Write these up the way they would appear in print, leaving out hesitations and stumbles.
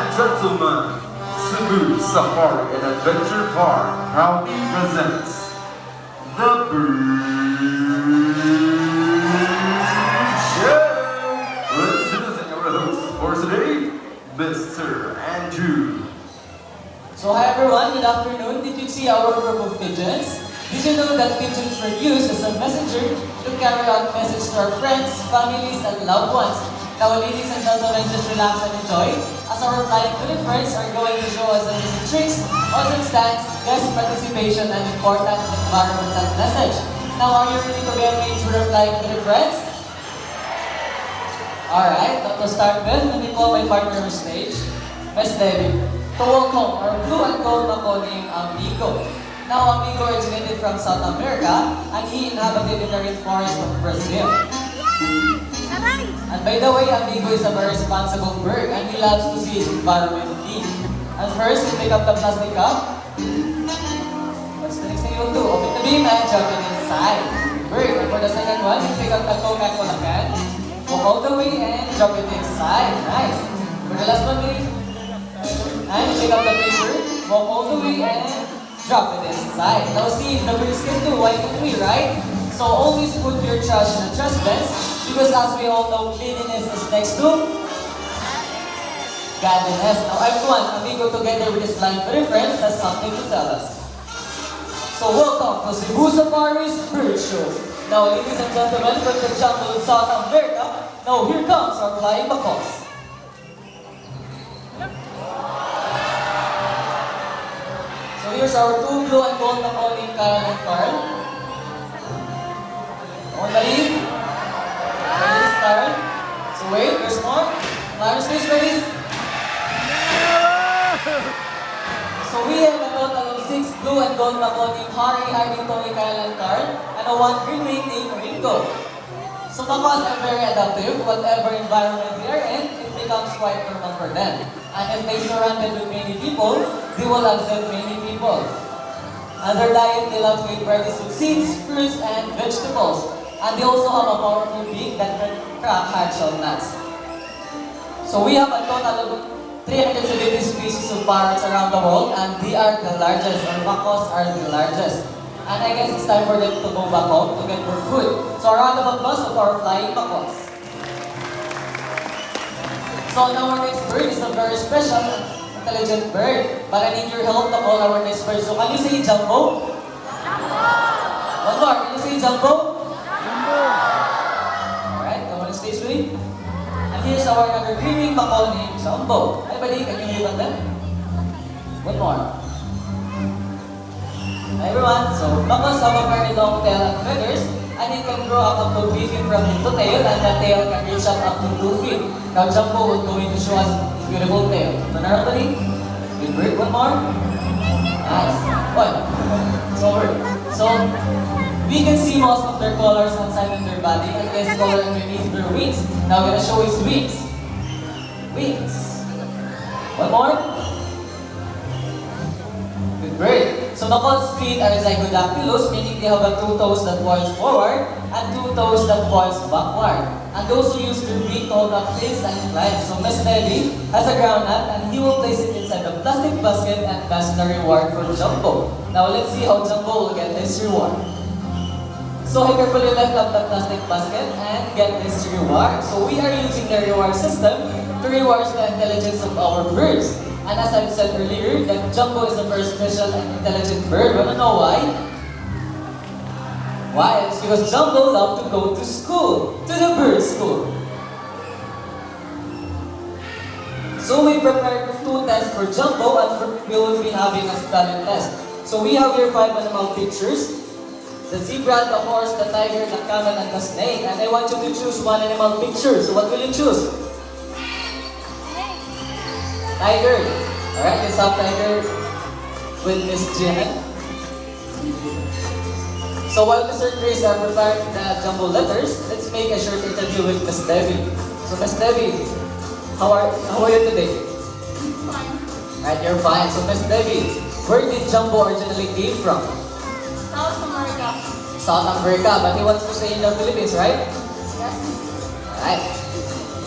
and gentlemen, Cebu Safari and Adventure Park proudly presents the Bird Show. Introducing our host for today, Mr. Andrew. So hi everyone, good afternoon. Did you see our group of pigeons? Did you know that pigeons were used as a messenger to carry out messages to our friends, families, and loved ones? Now ladies and gentlemen, just relax and enjoy as our flying friends are going to show us amazing tricks, awesome stats, guest participation, and important environmental message. Now are you ready to be engaged with our flying friends? Alright, to start with, let me call my partner on stage, Miss Debbie, to welcome our blue and gold macaw named Amigo. Now, Amigo originated from South America and he inhabited in the rainforest of Brazil. And by the way, Amigo is a very responsible bird and he loves to see his environment clean. And first, you pick up the plastic cup. What's the next thing you'll do? Open the beam and jump it inside. Bird. And for the second one, you pick up the Coca-Cola can. Walk all the way and drop it inside. Nice. For the last one, please. And you pick up the paper, walk all the way and drop it inside. Now see if the birds can do, why can we, right? So always put your trash in the trash bins because as we all know, cleanliness is next to godliness. Now everyone, Amigo together with his flying furry friends has something to tell us. So welcome to Cebu Safari's Bird Show. Now ladies and gentlemen, from the jungle of South America, now here comes our flying macaws. So here's our two blue and gold macaw named Karen and Carl. On the lead. Ready, Karen? So wait, there's more. Karen, stage ready? So we have a total of 6 blue and gold macaw named Harry, Hardy, Tony, Kyle, and Carl, and a 1 green wing named Ringo. So macaws are very adaptive. Whatever environment they are in, it becomes quite normal for them. And if they surrounded with many people, they will accept many people. And their diet, they love to eat varieties of seeds, fruits, and vegetables. And they also have a powerful beak that can crack hard-shell nuts. So we have a total of 370 species of parrots around the world, and they are the largest, or macaws are the largest. And I guess it's time for them to go back home to get more food. So a round of applause of our flying macaws. So now our next bird is a very special and intelligent bird. But I need your help to call our next bird. So can you say Jumbo? Jumbo! One more, can you say Jumbo? Jumbo! Alright, come on stage with me. And here's our another dreaming macaw named Jumbo. Hi buddy, can you wave at them? One more. Hi everyone, so macaws have a very long tail and feathers. And it can grow up to 3 feet from head to tail, and the tail can reach up to 2 feet. Now Jumbo will going to show us his beautiful tail. Turn around, buddy. Good bird. One more. Nice. One. It's over. So we can see most of their colors outside of their body, and this color underneath their wings. Now I'm gonna show his wings. Wings. One more. Good bird. So macaws' feet are zygodactylous, meaning they have 2 toes that points forward and 2 toes that points backward. And those who use their beak to hold up things and climb. So Miss Nelly has a ground nut and he will place it inside the plastic basket and pass the reward for Jumbo. Now let's see how Jumbo will get this reward. So he carefully lift up the plastic basket and get this reward. So we are using the reward system to reward the intelligence of our birds. And as I've said earlier, that Jumbo is a very special and intelligent bird. Wanna know why? Why? It's because Jumbo loves to go to school, to the bird school. So we prepared 2 tests for Jumbo and we will be having a spelling test. So we have here 5 animal pictures. The zebra, the horse, the tiger, the camel, and the snake. And I want you to choose one animal picture. So what will you choose? Tiger. Alright, let's have Tiger with Miss Jen. So while Mr. Chris are preparing the Jumbo letters, let's make a short interview with Miss Debbie. So Miss Debbie, how are you today? Fine. Alright, you're fine. So Miss Debbie, where did Jumbo originally came from? South America. South America, but he wants to stay in the Philippines, right? Yes. Alright.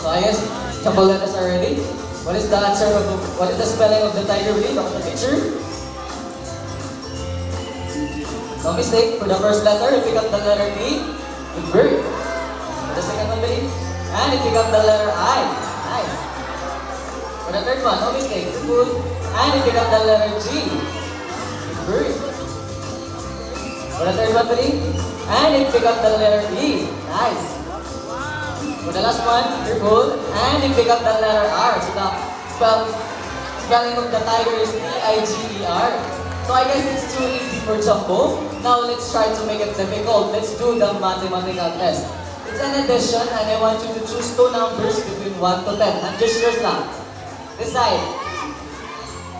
So I guess Jumbo letters are ready? What is the answer of what is the spelling of the tiger breed? Look at the picture. No mistake. For the first letter, you pick up the letter D. Good bird. For the second one, Billy. And you pick up the letter I. Nice. For the third one, no mistake. Good. And you pick up the letter G. Good bird. For the third one, Billy. And you pick up the letter E. Nice. For the last one, you're good. And you pick up the letter R. So the spelling of the tiger is T-I-G-E-R. So I guess it's too easy for Jumbo. Now let's try to make it difficult. Let's do the mathematical test. It's an addition and I want you to choose two numbers between 1 to 10. And just yours now. Decide.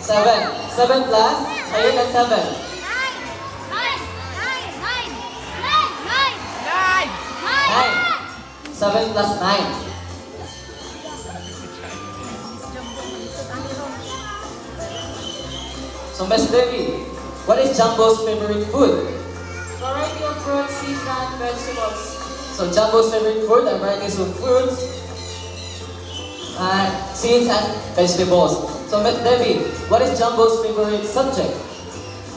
7. 7 plus, higher than 7. 7 plus 9. So, Miss Debbie, what is Jumbo's favorite food? Variety of fruits, seeds, and vegetables. So, Jumbo's favorite food are varieties of fruits, and seeds, and vegetables. So, Miss Debbie, what is Jumbo's favorite subject?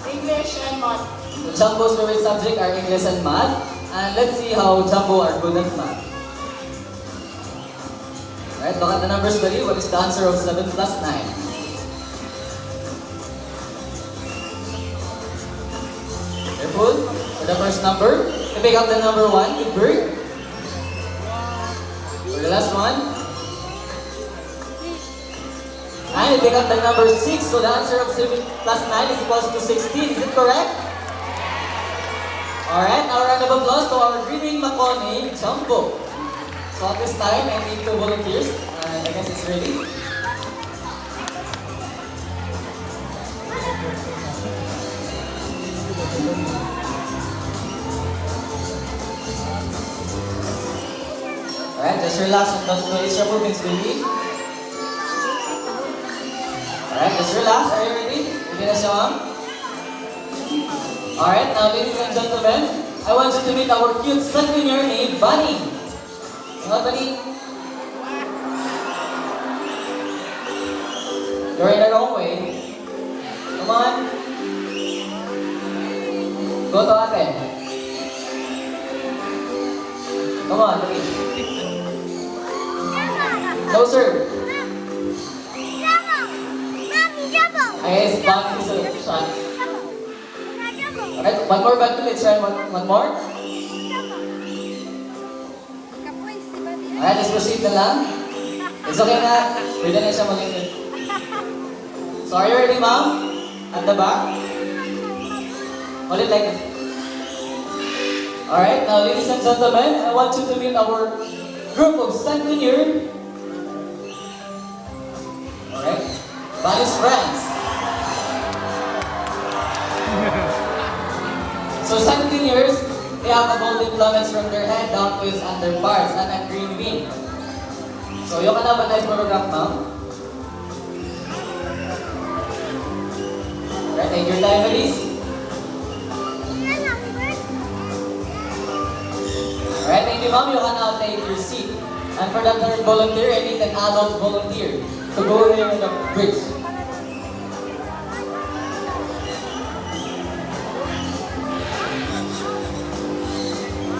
English and math. So, Jumbo's favorite subject are English and math. And let's see how Jumbo are good at math. Alright, look at the numbers, buddy. What is the answer of 7 plus 9? Careful. For the first number, you pick up the number 1, good bird. For the last one, and you pick up the number 6. So the answer of 7 plus 9 is equals to 16. Is it correct? Alright, now a round of applause to our Greenwing Makoni, Jumbo. So at this time, I need 2 volunteers. And I guess it's ready. Alright, just relax and don't waste your movements, baby. Alright, just relax. Are you ready? Ready na siya, ma'am? Alright, now ladies and gentlemen, I want you to meet our cute second-year named Bunny. What, Bunny? You're in the wrong way. Come on. Go to ate. Come on, Bunny. Closer. Yes, Bunny is a shot. Alright, one more Bunny. Let's try one more. Alright, let's proceed na lang. It's okay na. Pwede na siya mag-init. So are you ready, ma'am? At the back? Hold it like this. Alright, now ladies and gentlemen, I want you to meet our group of second year. Alright? Bunny's friends. So 17 years, they have a golden plummets from their head down to his underparts and a green wing. So you can have a nice photograph, ma'am. Alright, take your time, ladies. Alright, thank you, ma'am. You can now take your seat. And for the third volunteer, I need an adult volunteer to go there in the bridge.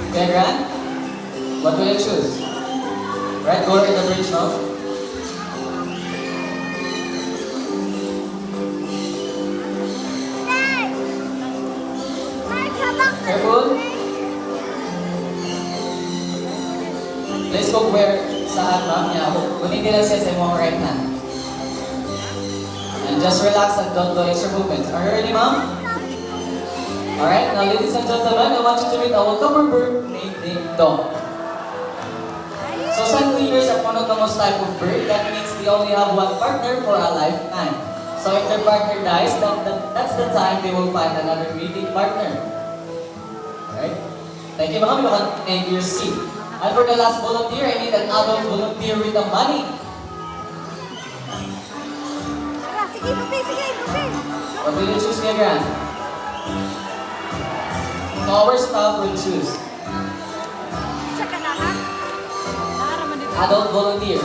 Okay, Grant? What will you choose? Right, go in the bridge now. Careful. Let's go where saan, ma'am. Yeah, kuniti lang siya sa imong right hand. And just relax and don't do extra movements. Are you ready, ma'am? Alright, now ladies and gentlemen, I want you to meet our couple bird named Ding Dong. So 17 years are monogamous type of bird. That means they only have one partner for a lifetime. So if their partner dies, that's the time they will find another mating partner. Alright? Thank you, ma'am. You can take your seat. And for the last volunteer, I need an adult volunteer with the money. What will you choose, Mia Grant? So our staff will choose. Adult volunteer.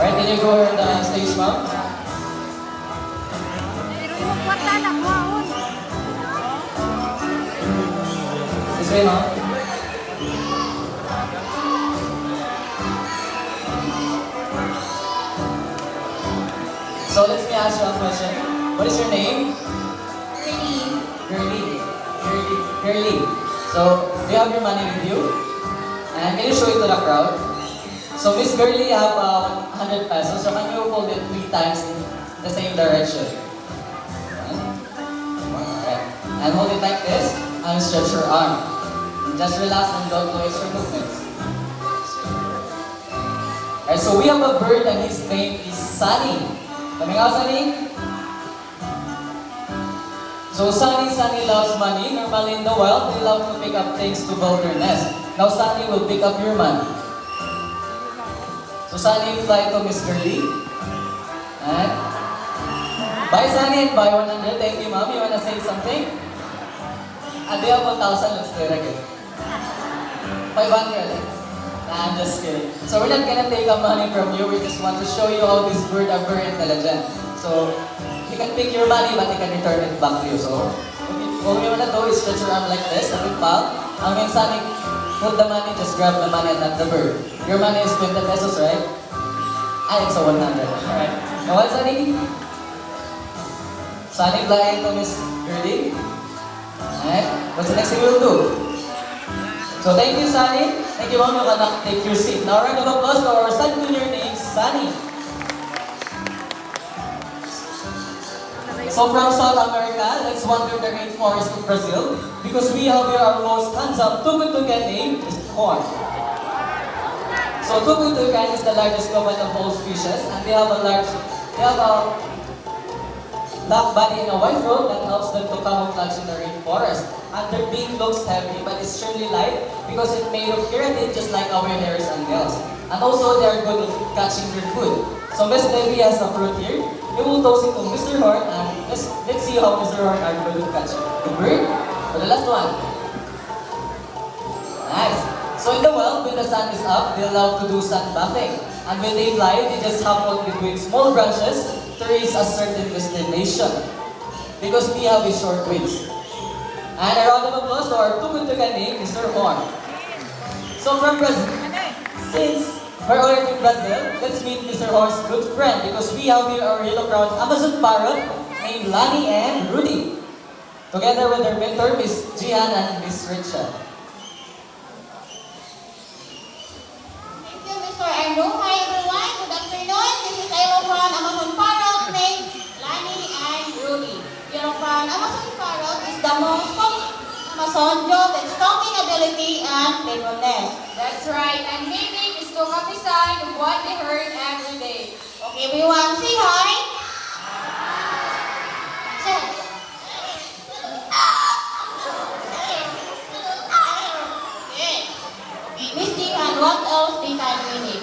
Alright, can you go ahead and stage, ma'am? This way, ma'am. So let me ask you a question. What is your name? Girly. So, do you have your money with you? And can you show it to the crowd? So, Miss Girly, you have 100 pesos. So, can you fold it 3 times in the same direction? Alright. And hold it like this. And stretch your arm. And just relax and don't do extra movements. Alright, so we have a bird and his name is Sunny. Coming out, Sunny? So Sunny loves money. Normally in the wild, they love to pick up things to build their nest. Now Sunny will pick up your money. So Sunny, fly to Miss Girly. And buy Sunny and buy 100. Thank you, ma'am. You wanna say something? They have 1,000. Let's do it again. 500. Nah, I'm just kidding. So we're not gonna take our money from you. We just want to show you how these birds are very intelligent. So you can pick your money, but you can return it back to you. So what we wanna do is stretch your arm like this, a big pal. And when Sunny put the money, just grab the money and not the bird. Your money is 20 pesos, right? It's a 100. Alright. Now what, Sunny? Sunny, fly to Miss Girly. Alright. What's the next thing we'll do? So thank you, Sunny. Thank you, ma'am. You can take your seat. Now round of applause to our son with your name, Sunny. So from South America, let's wander the rainforest of Brazil because we have here our most handsome tucutucan named corn. So tucutucan is the largest common of all species, and they have a black body and a white throat that helps them to camouflage in the rainforest. And their beak looks heavy, but it's extremely light because it's made of keratin just like our hairs and nails. And also, they are good at catching their food. So Miss Debbie has a fruit here. We will toss it to Mr. Horn, and let's see how Mr. Horn are going to catch the bird. For the last one. Nice. So in the wild, when the sun is up, they love to do sun bathing. And when they fly, they just hop on between small branches to reach a certain destination. Because we have a short wings. And a round of applause to our tucutucan name, Mr. Horn. So from Brazil, since we're already in Brazil, let's meet Mr. Horn's good friend because we have here our yellow-crowned Amazon parrot named Lani and Rudy. Together with their mentor, Miss Jihan and Miss Richa. Thank you, Mr. Endo. Hi, everyone. Good afternoon. This is yellow-crowned Amazon parrot named Lani and Rudy. Yellow-crowned Amazon parrot is the most common Amazon dog that's talking ability and playfulness. That's right, and maybe is to countryside of what they heard every day. Okay, everyone, say hi. Say hi. Okay, Miss Jihan, what else they can mimic?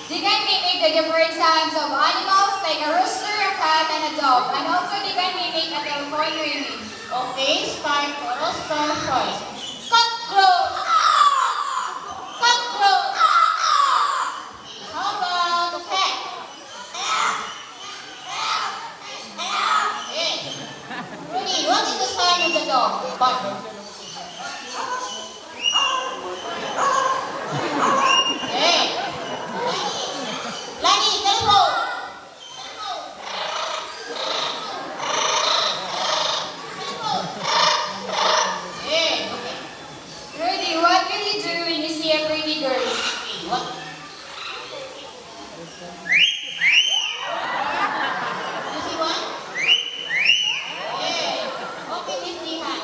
They can mimic the different sounds of animals like a rooster, a cat, and a dog. And also they can mimic a telephone ringing. Okay, start chorus, start voice. Cockroach! Cockroach! How about a cat? Okay. Rudy, what is the sign of the dog? Bark. Okay. Lani, telephone. Rudy, what will you do when you see a pretty girl? What? You see one? Yeah. Okay, Miss Jihan.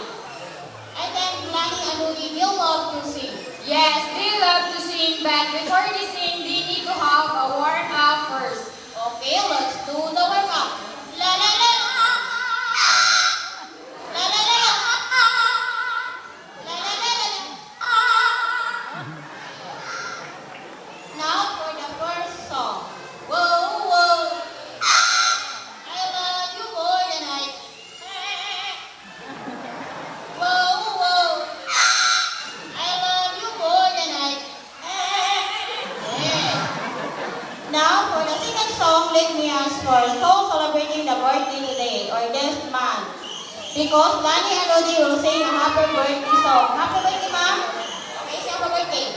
And then Lani and Rudy will love to sing. Yes, they love to sing, but before they sing, they need to have a warm-up first. Okay, let's do the warm-up. La la la. La la la. La la la la. Now for the first song. song, let me ask for so celebrating the birthday today or this month. Because Lani and Rudy will sing a happy birthday song. Happy birthday, ma'am. Okay, say happy birthday.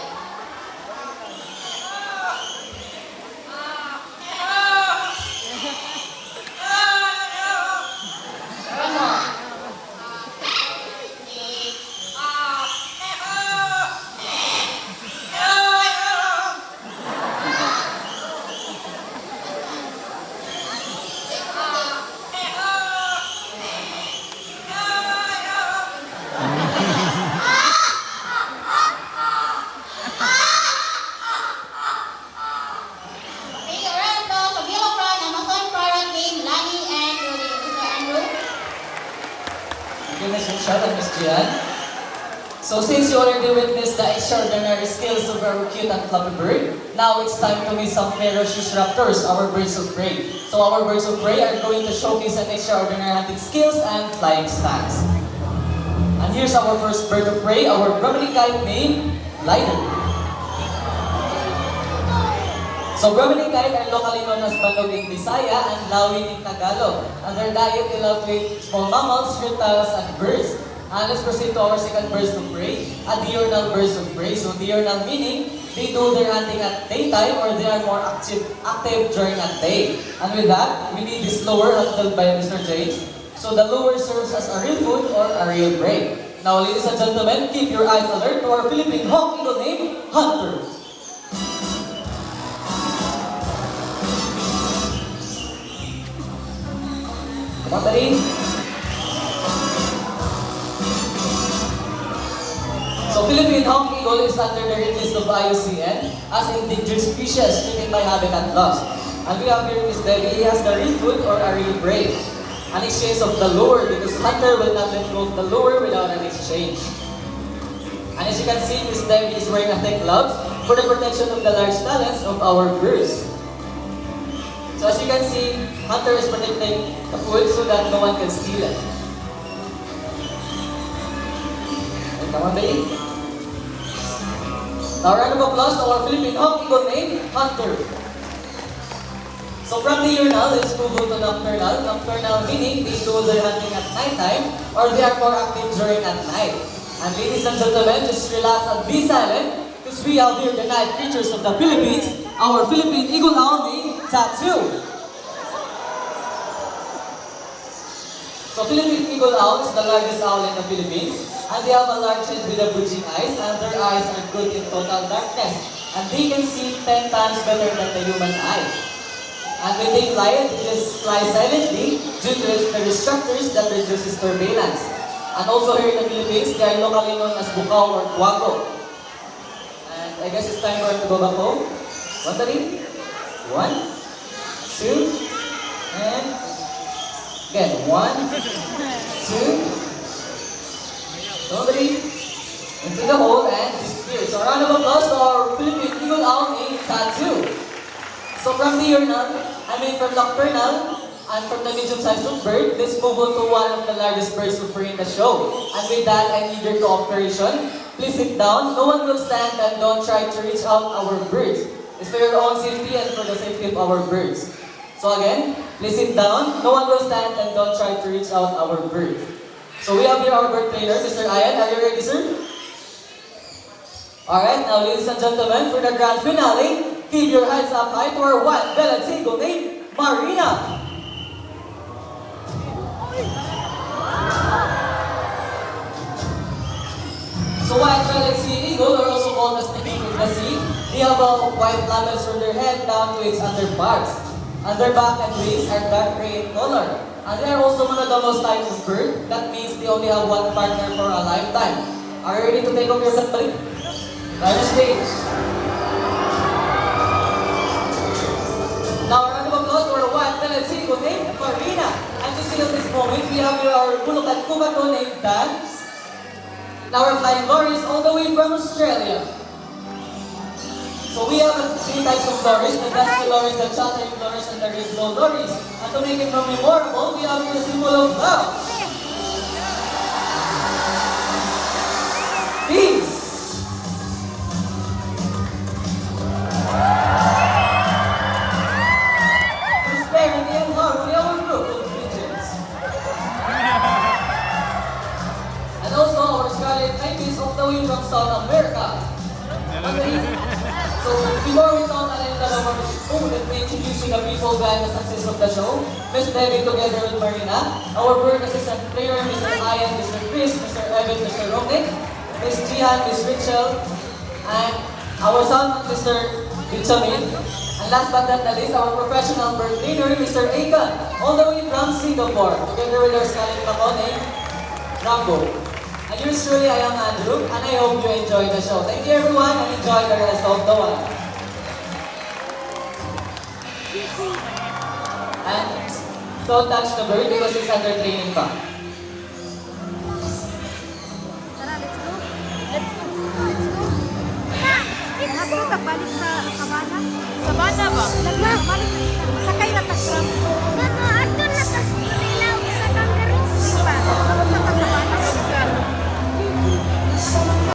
One more. Okay, around to sa Yellow Crown, Amazon Parrot named Lani and Rudy. Mr. Andrew? Thank you, Ms. Michelle and Ms. Gian. So since you already witnessed the extraordinary skills of our cute and fluffy bird, now it's time to meet some ferocious raptors, our birds of prey. So our birds of prey are going to showcase an extraordinary hunting skills and flying stance. And here's our first bird of prey, our Brahmani kite named Lighter. So Brahmani kite are locally known as Bandog in Bisaya and Lawin in Tagalog. And their diet will include small mammals, reptiles, and birds. And let's proceed to our second birds of prey, a diurnal birds of prey. So diurnal meaning they do their hunting at daytime or they are more active during at day. And with that, we need this lure handled by Mr. James. So the lure serves as a real food or a real prey. Now ladies and gentlemen, keep your eyes alert to our Philippine hawk eagle named Hunter. Come on, buddy. So Philippine hawk eagle is under the red list of IUCN as endangered species stricken by habitat loss. And we have here Miss Debbie, he has the real food or a real prey. An exchange of the lure because hunter will not let go of the lure without an exchange. And as you can see, Miss Debbie is wearing a thick gloves for the protection of the large talons of our birds. So as you can see, hunter is protecting the food so that no one can steal it. And come on, baby. Now, round of applause to our Philippine hawk eagle named Hunter. So from diurnal, let's move on to nocturnal. Nocturnal meaning they do their hunting at nighttime or they are more active during at night. And ladies and gentlemen, just relax and be silent because we have here the night creatures of the Philippines, our Philippine eagle owl named Tattoo. So Philippine eagle owl is the largest owl in the Philippines, and they have a large head with a bulging eyes, and their eyes are good in total darkness, and they can see 10 times better than the human eye. And when they fly, they just fly silently due to its structures that reduces turbulence. And also here in the Philippines, they are locally known as bukaw or kwago. And I guess it's time for us to go back home. One, three. 1, 2, and again, 1, 2, 3, into the hole and disappear. So a round of applause to our Philippine eagle owl named Tattoo. So from from nocturnal, and from the medium-sized bird, let's move on to one of the largest birds of prey in the show. And with that, I need your cooperation. Please sit down. No one will stand and don't try to reach out our birds. It's for your own safety and for the safety of our birds. So again, please sit down. No one will stand and don't try to reach out our birds. So we have here our bird trainer, Mr. Ayan. Are you ready, sir? Alright, now ladies and gentlemen, for the grand finale, keep your hands up high to our white-bellied eagle named Marina. So white-bellied sea eagle are also called as the king of the sea. They have white lamels from their head down to its underparts. And their back and wings are dark gray in color. And they are also monogamous type of bird. That means they only have one partner for a lifetime. Are you ready to take off your family? Right on stage. Now, a round of applause for the white-bellied sea eagle named Marina. And to seal this moment, we have here our Bulukat Kukato named Dan. Now we're flying lorries all the way from Australia. So we have 3 types of lorries, the dusky lorries, the chattering lorries, and the red-blow lorries. And to make it more memorable, we have the symbol of love. Peace! Oh, let me introduce you the people behind the success of the show. Miss Debbie together with Marina. Our work assistant player, Mr. Ian, Mr. Chris, Mr. Evan, Mr. Romnick, Miss Jihan, Miss Rachel, and our son, Mr. Benjamin. And last but not the least, our professional bird leader, Mr. Aikan, all the way from Singapore, together with our Scarlett Macone, Rambo. And yours truly, I am Andrew, and I hope you enjoy the show. Thank you everyone, and enjoy the rest of the one. And don't touch the bird because it's under training pa. Tara, let's go. Let's go. Let's go. Let's go. Balik sa Sabana. Sabana ba? Balik. Sakay na tag-tram.